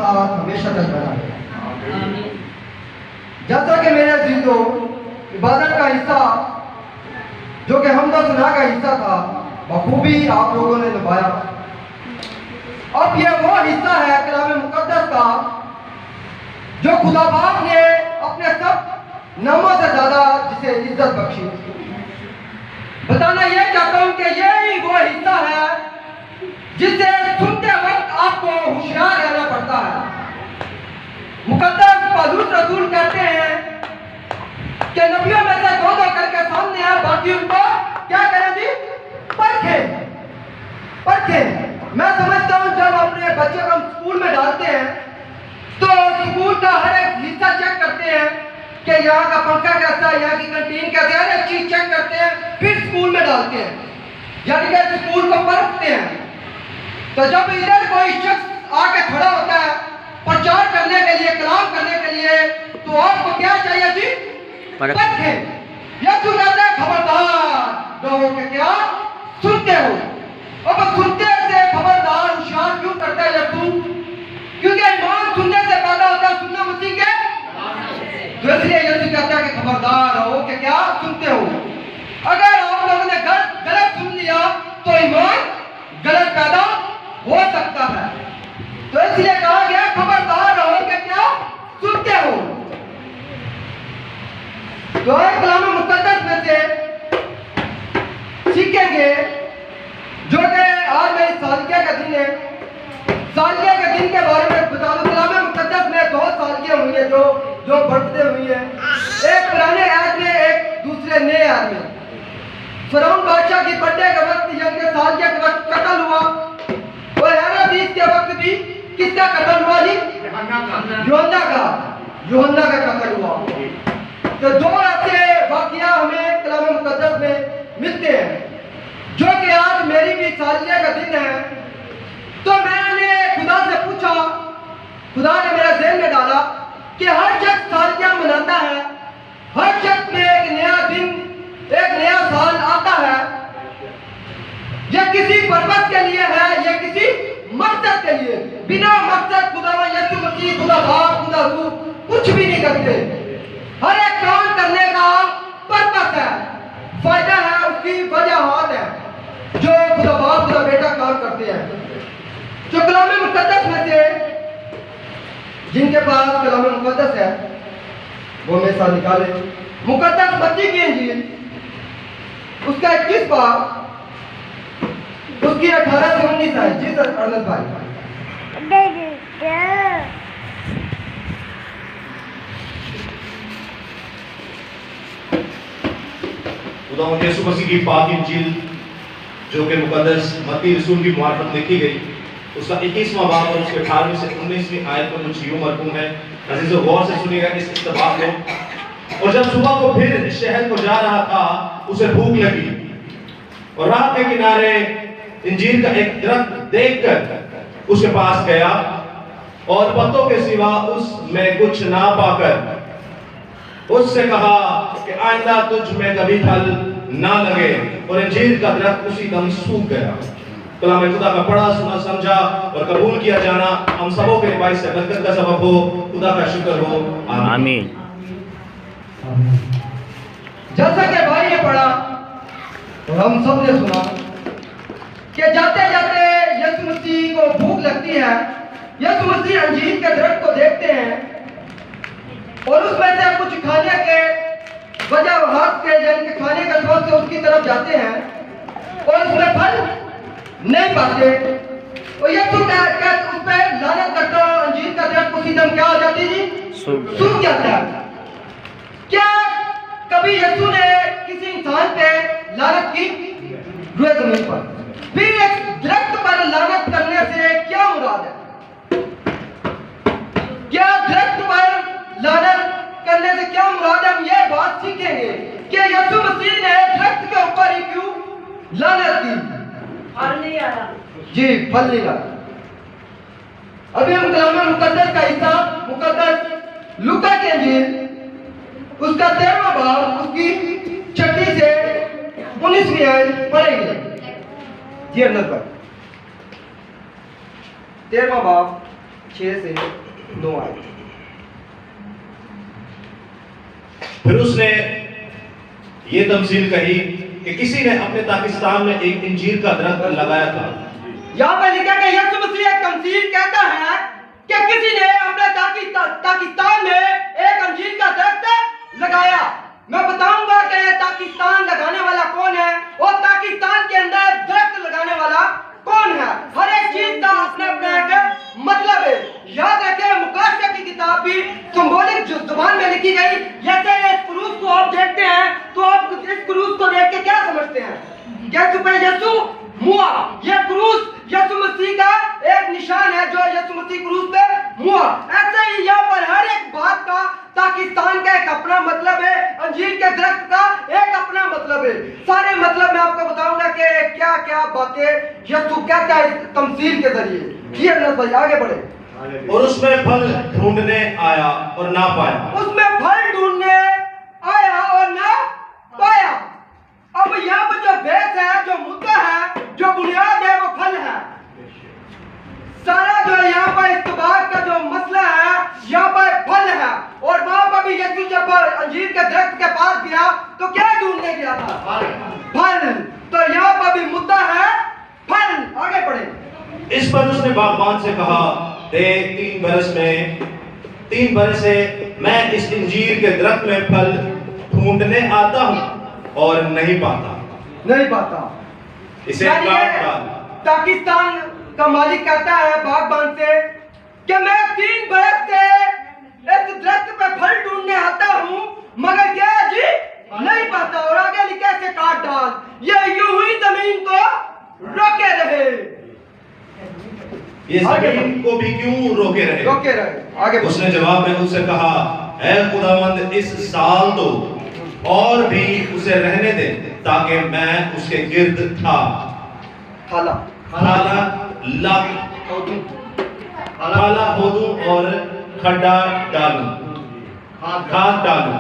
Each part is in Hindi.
साथ हमेशा तक बना रहे। जैसा कि मेरे अजीजों, इबादत का हिस्सा जो कि हमदा सुना का हिस्सा था, बखूबी आप लोगों ने निभाया। अब ये वो हिस्सा है कलाम मुकद्दस का जो खुदा बाप ने अपने सब नामों से ज्यादा जिसे इज्जत बख्शी। बताना यह चाहता हूं कि यही वो हिस्सा है जिसे सुनते वक्त आपको होशियार रहना पड़ता है। मुकद्दस पौलुस रसूल कहते हैं कि नबियों में से दो करके सामने है, बाकी उनको क्या करें जी? परखे। मैं समझता हूं जब अपने बच्चे को हम स्कूल में डालते हैं तो स्कूल का हर एक हिस्सा चेक करते हैं कि यहाँ का पंखा कैसा है, यहाँ की कैंटीन कैसे है, हर एक चीज चेक करते हैं, फिर स्कूल में डालते हैं, यानी कि स्कूल को परखते हैं। तो जब इधर कोई शख्स आके खड़ा होता है प्रचार करने के लिए, कलाम करने के लिए, तो आपको क्या चाहिए जी? परखे। यीशु कहता है खबरदार लोगों के क्या सुनते हो। अब सुनते से खबरदार होशियार क्यों करता है यीशु? क्योंकि ईमान सुनने से पैदा होता है, सुनना मसीह के, तो इसलिए यीशु कहता है कि खबरदार हो कि क्या सुनते हो। अगर आप लोगों ने गलत सुन लिया तो ईमान गलत पैदा हो सकता है। तो इसलिए कहा गया खबरदार हो कि क्या सुनते हो। तो कलाम मुकद्दस में से सीखेंगे जो कि आज मेरी सालगिरह का दिन है। सालगिरह के दिन के बारे में बता दूं, कलाम मुकद्दस में दो सालगिरह हुई है जो बर्थडे हुई है, एक पुराने ऐद में, एक दूसरे नए ऐद में। फिरौन बादशाह की बर्थडे के वक्त यानी कि सालगिरह के वक्त कत्ल हुआ, और हेरोदेस के वक्त भी किसका कत्ल हुआ जी? यूहन्ना का कत्ल हुआ। तो दो ऐसे वाकया हमें कलाम मुकद्दस में मिलते हैं जो कि आज मेरी भी सालगिरह का दिन है। तो मैंने खुदा से पूछा, खुदा ने मेरे ज़हन में डाला कि हर शख्स सालगिरह मनाता है, हर शख्स में एक नया दिन, एक नया साल आता है। यह किसी पर्पस के लिए है, यह किसी मकसद के लिए। बिना मकसद खुदा यीशु मसीह, खुदा बाप, खुदा रूह कुछ भी नहीं करते। हर एक काम करने का पर्पस है, फायदा है, उसकी वजह है जो खुदा बाप, खुदा बेटा काम करते हैं। जो कलाम मुकद्दस में से जिनके पास कलाम मुकद्दस है वो मेरे साथ निकाले। मुकद्दस मत्ती की इंजील उसका 21 बाब उसकी 18 से 19 है। जी सर अरनत भाई। खुदा यीशु मसीह की पाक इंजील जो कि मुकद्दस मत्ती रसूल की मार्फत लिखी गई, उसका 21वां बाब और उसके 18वीं से 19वीं आयत पर कुछ यूं मरकूम है। अजीजों गौर से सुनिएगा इस इत्तबाक को। और जब सुबह को फिर शहर को जा रहा था, उसे भूख लगी और राह के किनारे इंजीर का एक दरख्त देखकर उसके पास गया और पत्तों के सिवा उसमें कुछ ना पाकर उससे कहा कि आइंदा तुझ में कभी फल ना लगे, और इंजीर का दरख्त उसी दम सूख गया। कलाम खुदा का पढ़ा, सुना, समझा और कबूल किया जाना हम सबों के लिए से बरकत का सबब हो। खुदा का शुक्र हो, आमीन। जैसा कि भाई ने पढ़ा और हम सब ने सुना कि जाते जाते यीशु मसीह को भूख लगती है। यीशु मसीह अंजीर के दरख्त को देखते हैं और उसमें से कुछ खाने के वजह हाथ के यानी कि खाने के शौक से उसकी तरफ जाते हैं और उसमें फल नहीं पाते। और यीशु उस पर लानत करता है, अंजीर का दरख्त उसी दम क्या हो जाती जी? सूख जाता है। क्या कभी यीशु ने किसी इंसान पे लानत की? रुए जमीन पर। फिर एक दरख्त पर लानत करने से क्या मुराद है? क्या दरख्त पर लानत करने से क्या मुराद है? हम ये बात सीखेंगे कि यीशु मसीह ने दरख्त के ऊपर ही क्यों लानत की? फल नहीं आया जी, फल नहीं आया। अभी हम कलाम मुकद्दस का हिस्सा मुकद्दस लूका की इंजील उसका 13वां बाब उसकी 6 से 19वीं आयत पढ़ेंगे। जी अरनत भाई, 13वां बाब 6 से 9 आयत। फिर उसने ये तमसील कही कि किसी ने अपने पाकिस्तान में एक इंजीर का दरख्त लगाया था। यहाँ पर लिखा है यीशु मसीह एक तमसील कहता है कि किसी ने अपने पाकिस्तान में एक अंजीर का दरख्त लगाया। मैं बताऊंगा कि पाकिस्तान लगाने वाला कौन है और पाकिस्तान के अंदर दरख्त लगाने वाला कौन है। हर एक चीज का अपने अपने एक मतलब है। याद रखें मुकाशफा की किताब भी सिंबॉलिक जुबान में लिखी गई। जैसे इस क्रूस को आप देखते हैं तो आप इस क्रूस को देख के क्या समझते हैं? यीशु पे यीशु मुआ, ये क्रूस यीशु मसीह का एक निशान है जो यीशु मसीह क्रूस पे मुआ। ऐसे ही यहाँ पर हर एक बात का पाकिस्तान का एक अपना मतलब है, अंजीर के दरख्त का एक अपना मतलब है। सारे मतलब मैं आपको बताऊंगा कि क्या क्या बातें यीशु कहता है इस तमसील के जरिए। जी अनस भाई आगे बढ़े। और उसमें फल ढूंढने आया और ना पाया। उसमें फल ढूंढने आया और ना पाया। अब यहाँ पर जो बेस है, जो मुद्दा है, जो बुनियाद है वो फल है। सारा जो यहाँ पर इत्तबार का जो मसला है यहाँ पर फल है। और वहां पर भी यीशु जब अंजीर के दरख्त के पास गया तो क्या ढूंढने गया था? फल। तो यहाँ पर भी मुद्दा है फल। आगे बढ़े। इस पर उसने बागबान से कहा, देख 3 बरस से मैं इस इंजीर के दरख्त में फल ढूंढने आता हूँ और नहीं पाता। इसे काट डाल। पाकिस्तान का मालिक कहता है बागबान से कि मैं 3 बरस से इस दरख्त पे फल ढूंढने आता हूँ मगर क्या जी नहीं पाता। और आगे लिखा से काट डाल, ये यूं ही जमीन को रोके रहे। ये जमीन को भी क्यों रोके रहे? आगे उसने जवाब में उससे कहा, ऐ खुदावंद इस साल तो और भी उसे रहने दे ताकि मैं उसके गिर्द थाला हो दूं और खड्डा डालूं, खाद डालूं।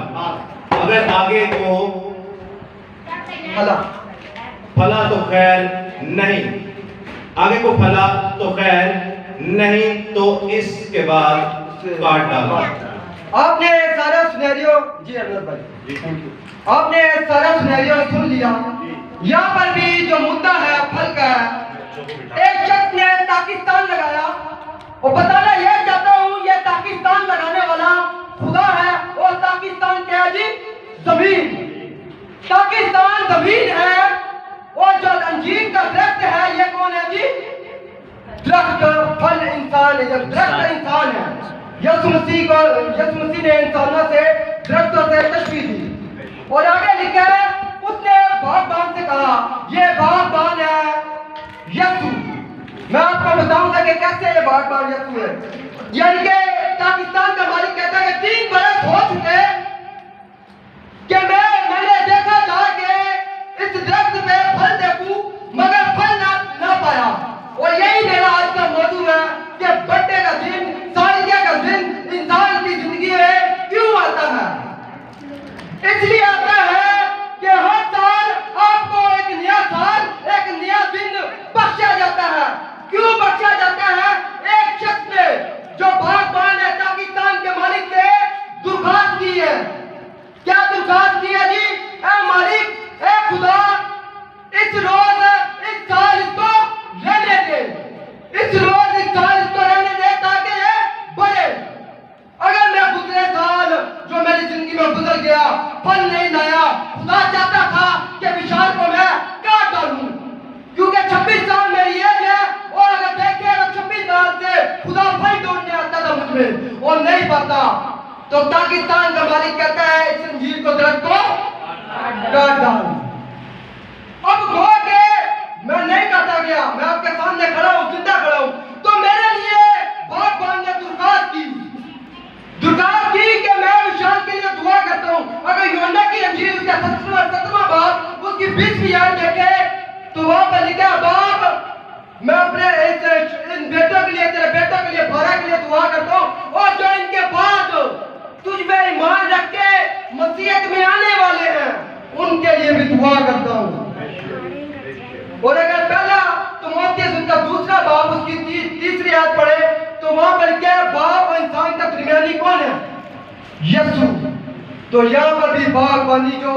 अगर आगे को फला तो खैर नहीं, आगे को फला तो खैर नहीं, तो इसके बाद काट डालो। आपने सारा सिनेरियो जी अनवर भाई आपने सारा सिनेरियो सुन लिया। यहाँ पर भी जो मुद्दा है फल का है। एक शख्स ने पाकिस्तान लगाया और बताना यह चाहता हूँ ये पाकिस्तान लगाने वाला खुदा है और पाकिस्तान क्या है जी? जमीन। पाकिस्तान जमीन है और जो अंजीर का दरख्त है ये कौन है जी? दरख्त। फल इंसान है, जब दरख्त इंसान है। यीशु मसीह ने इंसानों से दरख्तों से तशबीह दी। और आगे लिखा है उसने बागबान से कहा, ये बागबान है यीशु। मैं आपको बताऊंगा कि कैसे ये बागबान यीशु है। यानी कि पाकिस्तान का मालिक कहता है कि 3 बरस हो चुके कि मैंने देखा था कि इस दरख्त पे फल देखूं मगर फल ना पाया। और यही मेरा आज का मौजूद है कि बर्थडे का दिन, सालगिरह का दिन इंसान की जिंदगी में क्यों आता है? इसलिए आता है कि हर साल आपको एक नया साल, एक नया दिन बख्शा जाता है। क्यों बख्शा जाता है? एक शख्स ने जो बागबान है पाकिस्तान के मालिक से दरख्वास्त की है। क्या दरख्वास्त की है जी? ऐ मालिक, ऐ खुदा, इस रोज इस साल इसको रहने दे, इस रोज इस साल इसको रहने दे ताकि ये बढ़े। अगर मैं गुजरे साल जो मेरी जिंदगी में गुजर गया फल नहीं लाया, खुदा चाहता था कि विशाल को मैं काट डालूं क्योंकि 26 साल मेरी एज है। और अगर देखे तो 26 साल से खुदा फल ढूंढने आता था मुझ में और नहीं पाता। तो पाकिस्तान का मालिक कहता है इस अंजीर को दरख्त को काट डाल। अब गो के मैं नहीं काटा गया, मैं आपके सामने खड़ा हूं, जिंदा खड़ा हूं। तो मेरे लिए बागबान ने दरख्वास्त की कि मैं विशाल के लिए दुआ करता हूं। अगर यूहन्ना की इंजील उसका 17वां बाब उसकी 20वीं आयत देखे तो वहां पर लिखा है, बाप मैं अपने इन बेटों के लिए, तेरे बेटों के लिए, बारह के लिए दुआ करता हूं और जो इनके बाद तुझ पे ईमान रख के मसीहत में आने वाले हैं उनके लिए भी दुआ करता हूं। और अगर पहला तो मोती उनका 2रा बाब उसकी 3री आयत पढ़े तो वहां पर क्या बाप और इंसान का दरमियानी कौन है? यीशु। तो यहाँ पर भी बागबानी जो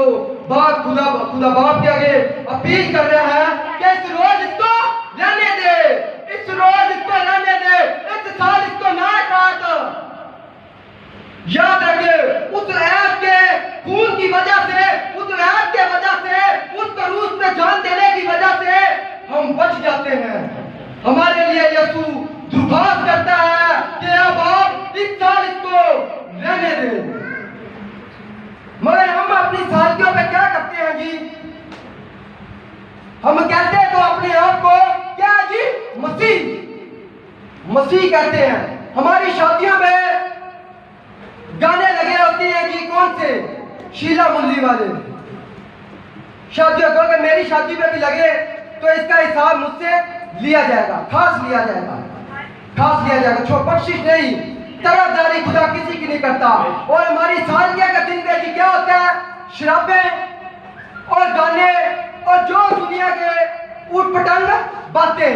बाग खुदा बाप के आगे अपील कर रहा है कि इस रोज इसको रहने दे, इस रोज इसको रहने दे, इस साल इसको ना काट। याद रखे, उस ऐप के खून की वजह से, उस ऐप के वजह से, उस क्रूस में जान देने की वजह से हम बच जाते हैं। हमारे लिए यीशु दुर्भाष करता है कि अब आप इस साल इसको रहने दे। मगर हम अपनी सालगियों पे क्या करते हैं जी? हम कहते हैं तो अपने आप को क्या जी? मसीह कहते हैं। हमारी शादियों में गाने लगे होते हैं जी, कौन से? शीला मुरली वाले। शादियों को अगर मेरी शादी में भी लगे तो इसका हिसाब मुझसे लिया जाएगा, खास लिया जाएगा, छो बख्शिश नहीं, तरफदारी खुदा किसी की नहीं करता। और हमारी सालगिरह का दिन पे जी क्या होता है? शराबें और गाने और जो दुनिया के उठपटांग बातें।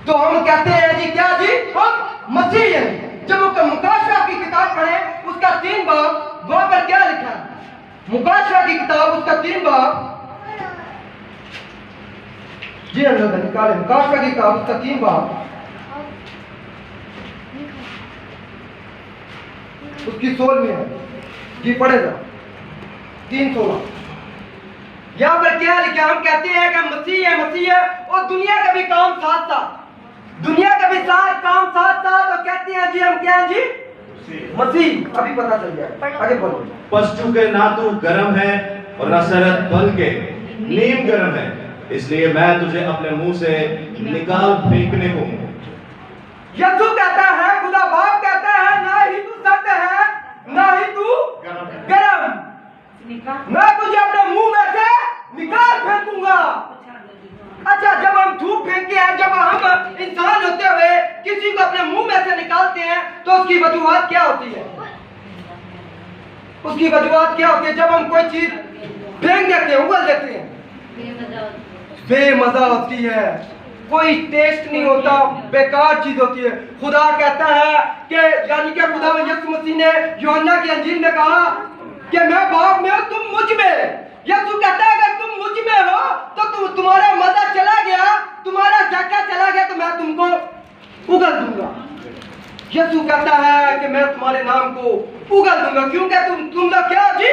तो हम कहते हैं जी क्या जी? हम मसीह हैं। जब मुकाशवा की किताब पढ़े उसका 3 बाब, वहां पर क्या लिखा है? मुकाशवा की किताब उसका 3 बाब, जी अंदर निकाले। मुकाशवा की किताब उसका 3 बाब उसकी 16 में है जी, पढ़ेगा 3:16। यहाँ पर क्या लिखा? हम कहते हैं कि मसीह है और दुनिया का भी काम साथ साथ, काम साथ साथ। और कहते हैं जी हम क्या हैं जी? मसीह। अभी पता चल जाए, आगे बोलो। पस चूंकि ना तू गर्म है और ना सरद बल्कि नीम गर्म है, इसलिए मैं तुझे अपने मुंह से निकाल फेंकने को हूं। यीशु कहता है, खुदा बाप कहता है, ना ही तू सर्द है ना ही तू गर्म, मैं तुझे अपने मुंह में से निकाल फेंकूंगा। अच्छा, जब हम थूक फेंकते हैं, जब हम इंसान होते हुए किसी को अपने मुंह में से निकालते हैं तो उसकी वजूहत क्या होती है? जब हम कोई चीज फेंक देते हैं, उगल देते हैं, बेमजा होती है, कोई टेस्ट नहीं होता, बेकार चीज होती है। खुदा कहता है कि यानी कि खुदा यीशु मसीह ने यूहन्ना की अंजील में कहा कि मैं बाप में हूं, तुम मुझ में। यीशु कहता है अगर तुम मुझ में हो तो तुम्हारा मजा चला गया, तुम्हारा जायका चला गया, तो मैं तुमको उगल दूंगा। यीशु कहता है कि मैं तुम्हारे नाम को उगल दूंगा, क्योंकि तुम लोग क्या जी?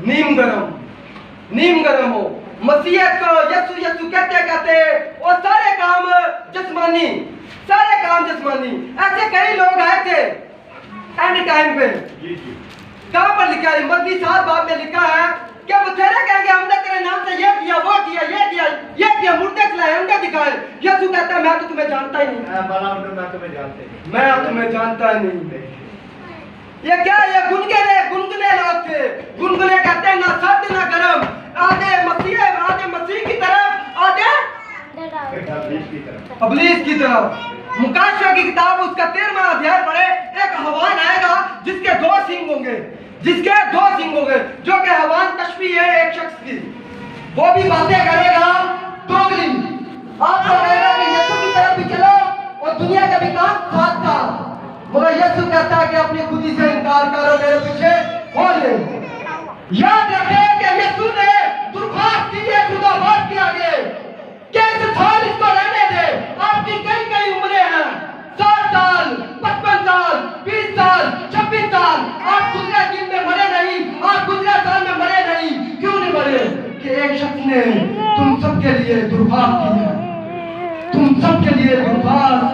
नीम गरम हो। मसीह को यीशु कहते वो सारे काम जिस्मानी। ऐसे कई लोग आए थे एंड टाइम पे। कहां पर लिखा है? मत्ती 7 बाब में लिखा है कि वो तेरे कहेंगे हमने तेरे नाम से ये किया, वो किया, ये किया, मुर्दे चलाए, अंडे दिखाए। यीशु कहता है मैं तो तुम्हें जानता ही नहीं। मैं तुम्हें जानता ही नहीं। ये क्या? ये गुनगुने लोग थे। गुनगुने कहते हैं ना सर्द ना गरम, आधे मसीह की तरफ, आधे इब्लीस की तरफ। मुकाशवा की किताब उसका 13वां अध्याय पढ़े, एक हवान आएगा जिसके 2 सींग होंगे, जो कि हवान तशबीह है एक शख्स की। वो भी बातें करेगा दोगली। आप कहेगा कि यीशु की तरफ भी चलो और दुनिया का भी काम साथ साथ। मगर यीशु कहता है कि अपनी खुदी से इनकार करो, मेरे पीछे हो ले। याद रखें कि यीशु ने दुर्भाष किए खुदा बाप के आगे कि इस साल इसको रहने दे। आपकी कई उम्रें हैं, 60 साल, 55 साल, 20 साल, 26 साल। आप गुजरे दिन में मरे नहीं, आप गुजरे साल में मरे नहीं। क्यों नहीं मरे? कि एक शख्स ने तुम सबके लिए दुर्भाष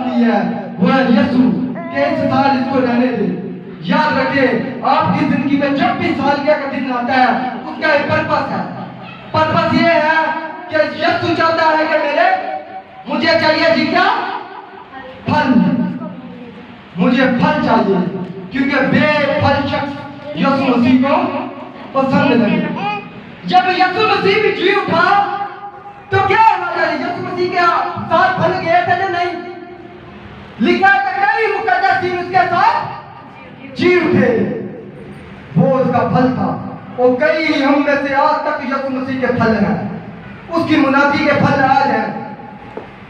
किया, वो है यीशु। कि इस साल इसको रहने दे। याद रखें, आपकी जिंदगी में जब भी सालगिरह का दिन आता है उसका एक पर्पस ये है कि यीशु चाहता है कि मुझे चाहिए जी क्या? फल। मुझे फल चाहिए, क्योंकि बेफल शख्स यीशु मसीह को पसंद नहीं। जब यीशु मसीह भी जी उठा तो क्या हुआ? यीशु मसीह के साथ फल गए थे नहीं? लिखा है कई मुकद्दसीन उसके साथ जी उठे, वो उसका फल था। और कई हम में से आज तक यीशु मसीह के फल हैं, उसकी मुनादी के फल आज हैं।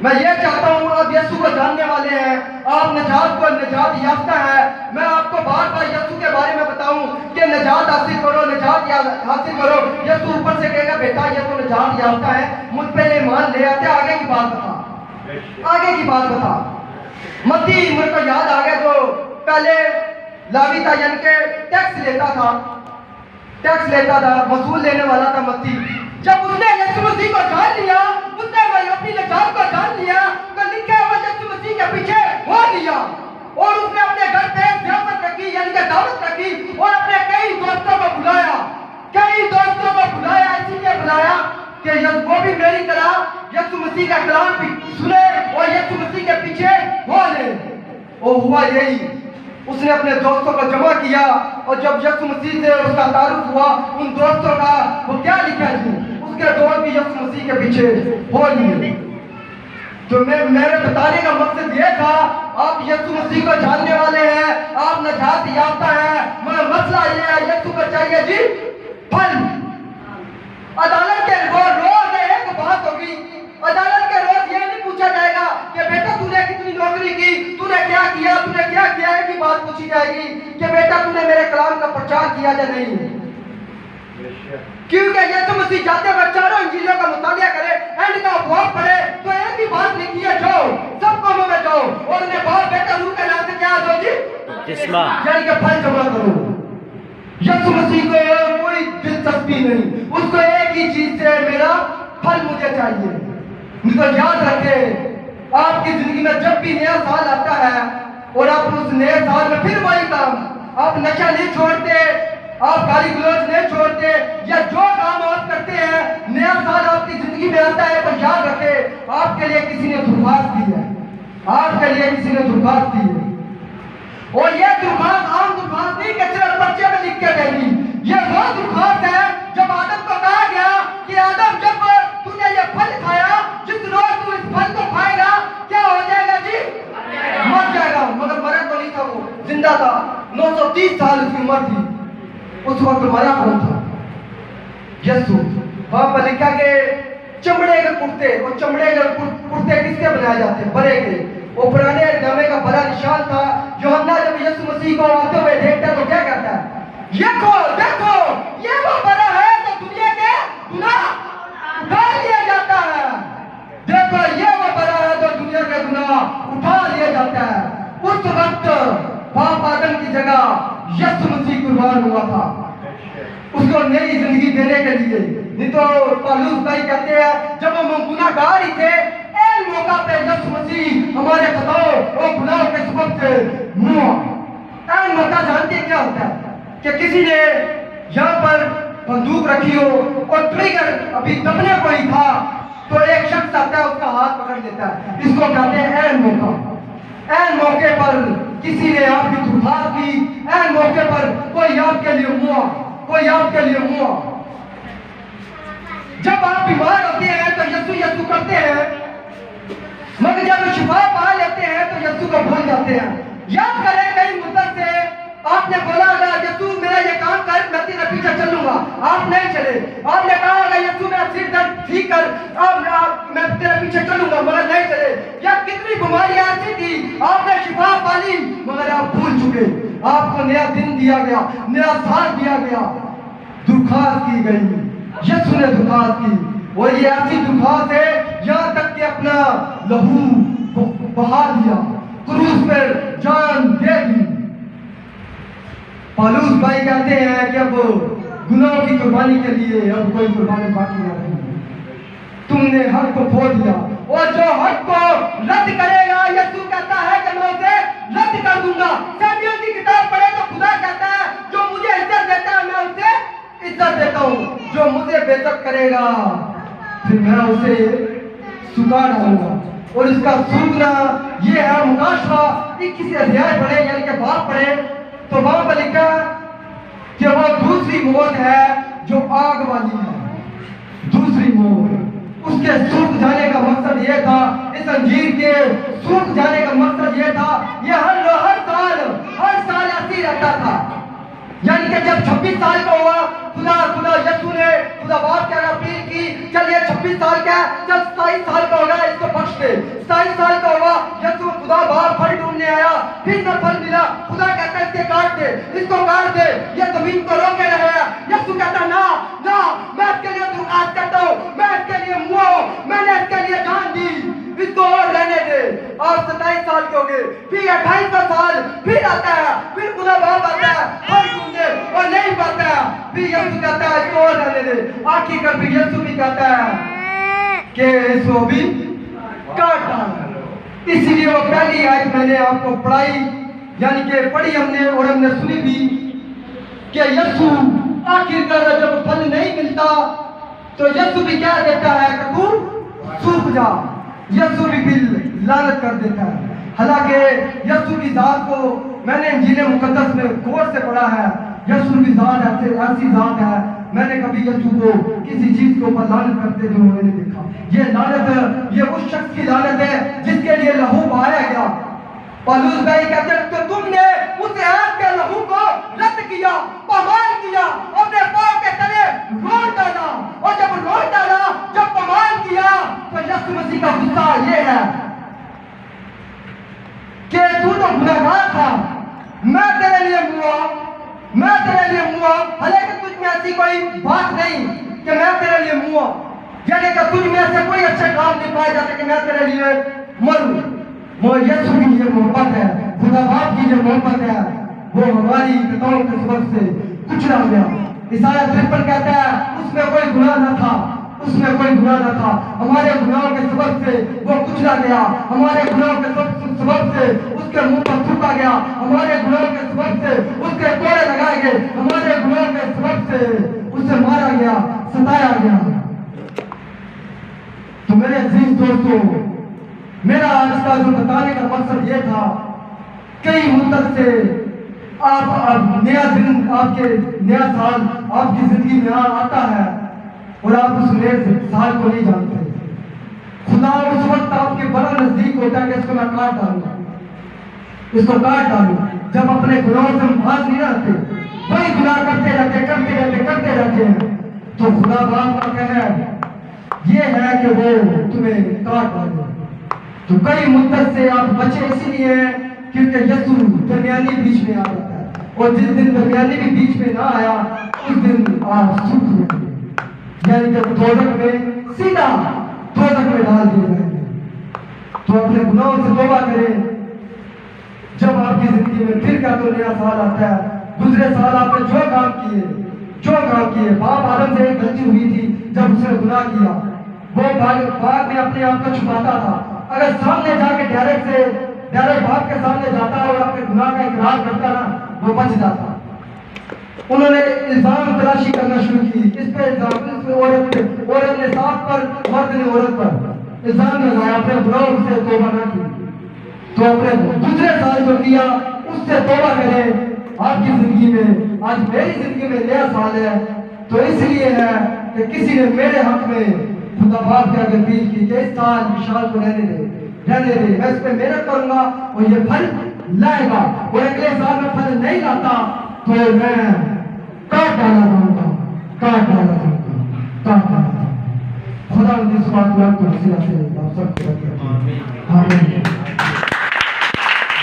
मैं ये चाहता हूं आप यीशु को जानने वाले हैं, आप निजात याफ्ता है। मैं आपको बार बार यीशु के बारे में बताऊं कि निजात हासिल करो, निजात हासिल करो। यीशु ऊपर से कहेगा बेटा ये तो निजात याफ्ता है, मुझ पे ईमान ले आते। आगे की बात बता, आगे की बात बता। मत्ती मेरे को याद आ गया जो पहले लावी था, यानी के टैक्स लेता था, वसूल लेने वाला था मत्ती। जब उसने यीशु मसीह को जान लिया, उसने अपनी निजात को जान लिया, तो लिखा हुआ यीशु मसीह के पीछे हो लिया और उसने अपने घर पे ज़ियाफत रखी, यानी कि दावत रखी और अपने कई दोस्तों को बुलाया, इसीलिए बुलाया कि वो भी मेरी तरह यीशु मसीह का कलाम भी सुने और यीशु मसीह के पीछे हो ले। और हुआ यही, उसने अपने दोस्तों को जमा किया और जब यीशु मसीह से उसका तारुफ हुआ, उन दोस्तों का वो क्या लिखा है, उसके दोस्त भी यीशु मसीह के पीछे हो लिए। तो मेरे बताने का मकसद ये था, आप यीशु मसीह को जानने वाले हैं, आप निजात याफ्ता है, मगर मसला ये है यीशु को चाहिए जी फल। अदालत के रोज एक बात होगी, अदालत के रोज ये नहीं पूछा जाएगा कि बेटा तूने कितनी नौकरी की, तूने क्या किया है की बात पूछी जाएगी कि बेटा तूने मेरे कलाम का प्रचार किया या नहीं। क्योंकि यीशु मसीह जाते हुए चारों इंजीलों का मुताबिया करे, एंड का उपवास पढ़े, तो एक ही बात लिखी है, जाओ सब कौमों में जाओ और उन्हें बाप बेटा रूह के नाम से क्या दो जी, यानी कि फल जमा करो। यीशु मसीह को कोई दिलचस्पी नहीं, उसको एक ही चीज से मेरा फल मुझे चाहिए। तो याद रखे, आपकी जिंदगी में जब भी नया साल आता है और आप उस नए साल में फिर वही काम, आप नशा नहीं छोड़ते, आप गाली गलौज नहीं छोड़ते, या जो काम आप करते हैं, नया साल आपकी जिंदगी में आता है, तो याद रखे आपके लिए किसी ने दरख्वास्त दी है, आपके लिए किसी ने दरख्वास्त दी है। और ये दरख्वास्त आम दरख्वास्त नहीं कि सिर्फ पर्चे में लिख के देगी, ये वो दरख्वास्त है जब आदम को कहा गया कि आदम जब तूने ये फल खाया, जिस रोज तू इस फल को खाएगा क्या हो जाएगा जी, मर जाएगा। मगर मरा तो नहीं था, वो जिंदा था, 930 साल उसकी उम्र थी। उस वक्त मरा कौन था? यीशु। वहां पर लिखा के चमड़े के कुर्ते, और चमड़े के कुर्ते किसके बनाए जाते हैं? बड़े के। वो पुराने नामे का बड़ा निशान था। यूहन्ना जब यीशु मसीह को आते हुए देखता है तो क्या कहता है? देखो ये वो बड़ा है तो दुनिया के गुनाह उठा लिया जाता है। देखो ये वो बड़ा है तो दुनिया के गुनाह उठा लिया जाता है। उस वक्त बाप आदम की जगह यीशु मसीह कुर्बान हुआ था उसको नई जिंदगी देने के लिए। नहीं तो पौलुस भाई कहते हैं जब हम गुनाहगार ही थे, एक मौका पे यीशु मसीह हमारे खताओं और गुनाहों के सबब से मुआ। एक मौका जानते क्या होता है कि किसी ने यहाँ पर बंदूक रखी हो और ट्रिगर अभी दबने को ही था, तो एक शख्स आता है उसका हाथ पकड़ लेता है। इसको कहते हैं ऐन मौका। ऐन मौके पर किसी ने आपकी दुर्भाष की, ऐन मौके पर कोई आपके लिए मुआ, कोई आपके लिए मुआ। जब आप बीमार होते हैं तो यीशु यीशु करते हैं, मगर जब शिफा पा लेते हैं तो यीशु को भूल जाते हैं। याद करें कई मुद्दत से आपने बोला होगा यीशु मेरा ये काम कर, मैं तेरे पीछे चलूंगा, आप नहीं चले। आपने कहा होगा यीशु मेरा सिर दर्द ठीक कर, अब मैं तेरे पीछे चलूंगा, मगर नहीं चले। या कितनी बीमारियां ऐसी थी आपने शिफा पाली मगर आप भूल चुके। आपको नया दिन दिया गया, नया साल दिया गया, दुर्खास्त की गई, यीशु ने दुर्खास्त की। और ये ऐसी दुर्खास्त है यहाँ तक कि अपना लहू बहा दिया, क्रूस पर जान दे दी। पौलुस भाई कहते हैं कि अब गुनाहों की कुर्बानी के लिए अब कोई कुर्बानी बाकी न रही। तुमने हक को खो दिया और जो हक को रद्द करेगा, यीशु कहता है कि मैं उसे रद्द कर दूंगा। सैमुएल की किताब पढ़े तो खुदा कहता है जो मुझे इज्जत देता है मैं उसे इज्जत देता हूँ, जो मुझे बेइज्जत करेगा फिर मैं उसे सुखा डालूंगा। और इसका सूखना ये है मुकाशवा 21 अध्याय पढ़े यानी कि बाप पढ़े तो वहां पर लिखा कि वो दूसरी मौत है जो आग वाली है। दूसरी मौत, उसके सूख जाने का मकसद ये था, इस अंजीर के सूख जाने का मकसद ये था, ये हर साल ऐसे ही रहता था। यानी कि जब 26 साल का हुआ, खुदा यीशु ने खुदा बाप क्या अपील की, चल ये 26 साल का, चल 27 साल का होगा इसको बख्श दे। 27 साल का हुआ, यीशु खुदा बाप फल ढूंढने फिर न फल मिला, खुदा कहता है इसके काट दे, इसको काट दे, ये जमीन को रोके रहे हैं। यीशु कहता ना ना, मैं इसके लिए दुआत करता हूँ, मैं इसके लिए मुआ हूँ, मैंने इसके लिए जान दी, इसको और रहने दे। और 27 साल के हो गए, फिर 28वां साल फिर आता है, फिर खुदा बाप आता है फल ढूंढे और नहीं पाता है, फिर यीशु कहता है इसको और रहने दे। आखिरकार फिर यीशु भी कहता है कि इसको भी काट डाल। इसलिए वो पहली आयत मैंने आपको पढ़ाई, यानी कि पढ़ी हमने और हमने सुनी भी कि यीशु आखिरकार जब फल नहीं मिलता तो यीशु भी क्या देता है कि तू सूख जा। यीशु भी बिल लानत कर देता है। हालांकि यीशु की जात को मैंने इंजील मुकद्दस में गौर से पढ़ा है। यीशु की जात ऐसी जात है, मैंने कभी यीशु को किसी चीज के ऊपर लानत करते हुए नहीं देखा। ये लानत, ये उस शख्स की लानत है जिसके लिए लहू बहाया गया। पौलुस भाई कहते हैं तो तुमने उस ऐप के लहू को रद्द किया, पमाल किया, अपने पांव के तले रोड डाला, और जब रोड डाला, जब पमाल किया, तो यीशु मसीह का गुस्सा ये है कि तू तो गुनहगार था, मैं तेरे लिए मुआ, मैं तेरे लिए मुआ। हालांकि तुझ में ऐसी कोई बात नहीं कि मैं तेरे लिए मुआ, यानी कि तुझ में ऐसे कोई अच्छे काम नहीं पाए जाते कि मैं तेरे लिए मरूं। वो यीशु की जो मोहब्बत है, खुदा बाप की जो मोहब्बत है, वो हमारी पिताओं के सबब से कुचला गया। ईसाया 53 कहता है उसमें कोई गुनाह न था, उसमें कोई गुनाह न था, हमारे गुनाहों के सबब से वो कुचला गया, हमारे गुनाहों के सबब से उसके मुंह पर थूका गया, हमारे गुनाहों के सबब से उसके कोड़े लगाए गए, हमारे गुनाहों के सबब से उसे मारा गया, सताया गया। तो मेरे अजीज दोस्तों, मेरा आज का जो बताने का मकसद ये था, कई मुद्दत से आप नया दिन, आपके नया साल आपकी जिंदगी में आता है और आप उस नए साल को नहीं जानते। खुदा उस वक्त आपके बड़ा नजदीक होता है कि इसको मैं काट डालूं, इसको काट डालूं। जब अपने गुनाहों से हम भाग नहीं रहते, वही गुनाह करते रहते हैं, तो खुदा बाप का कहना ये है कि वो तुम्हें काट डाले। तो कई मुद्दत से आप बचे इसीलिए क्योंकि यीशु दरमियानी बीच में आ जाता है, और जिस दिन दरमियानी भी बीच में ना आया उस दिन आप सूख जाएंगे, यानी कि दोजख में, सीधा दोजख में डाल दिए जाएंगे। तो अपने गुनाहों से तौबा करें। जब आपकी जिंदगी में फिर का तो नया साल आता है, दूसरे साल आपने जो काम किए, बाप आदम से एक गलती हुई थी जब उसने गुनाह किया, वो बाग में अपने आप को छुपाता था। अगर सामने जाके डायरेक्ट बाप के सामने जाता और अपने गुनाह का इकरार करता ना, वो बच जाता। उन्होंने इल्जाम तलाशी करना शुरू की, इस पे इल्जाम, औरत ने साफ पर, मर्द ने औरत पर इल्जाम लगाया, अपने गुनाहों से तौबा ना की। तो अपने दूसरे साल जो किया उससे तौबा करें। आपकी जिंदगी में, आज मेरी जिंदगी में नया साल है, तो इसलिए है कि किसी ने मेरे हक में खुदा बाप के आगे अपील की कि इस साल विशाल को रहने दे, मैं इस पे मेहनत करूंगा और ये फल लाएगा, और अगले साल में फल नहीं लाता तो मैं काट डाला जाऊंगा। खुदा इस बात को आप सबको